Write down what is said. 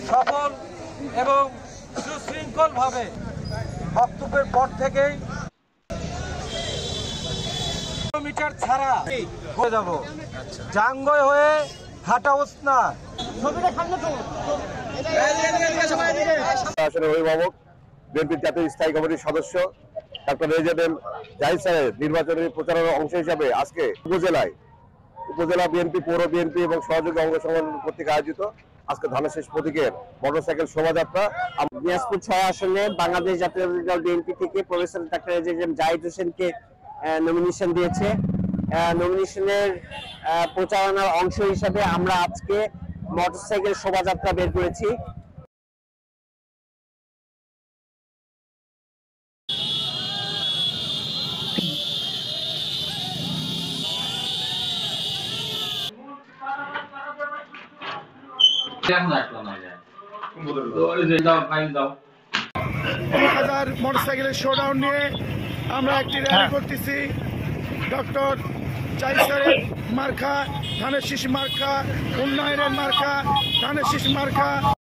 সফল এবং সুশৃঙ্খলভাবে বক্তব্যের পর থেকেই কিলোমিটার ছাড়া হয়ে যাব। জাঙ্গয় হয়ে হাটা ওসনা আসলে অভিভাবক বিএনপির জাতীয় স্থায়ী কমিটির সদস্য ডক্টর রেজাবেল জাহিদ সাহেব নির্বাচনের প্রচারের অংশ হিসাবে আজকে উপজেলা বিএনপি, পৌর বিএনপি এবং সহযোগী অঙ্গ সংগঠন কর্তৃক আয়োজিত আজকে ধানের প্রতীকের মোটরসাইকেল শোভাযাত্রা দিনাজপুর ৬ আসনে বাংলাদেশ জাতীয় দল বিএনপি থেকে প্রফেসর ডক্টর রেজাবেল জাহিদ হোসেনকে নমিনেশন দিয়েছে। নমিনেশনের প্রচারণার অংশ হিসাবে আমরা আজকে মোটরসাইকেল শোভাযাত্রা বের করেছি। মোটরসাইকেলের শোডাউন নিয়ে আমরা একটি র্যালি করতেছি। ডক্টর জাহিদ স্যারের মার্কা ধানের শীষ মার্কা, উন্নয়নের মার্কা ধানের শীষ মার্কা।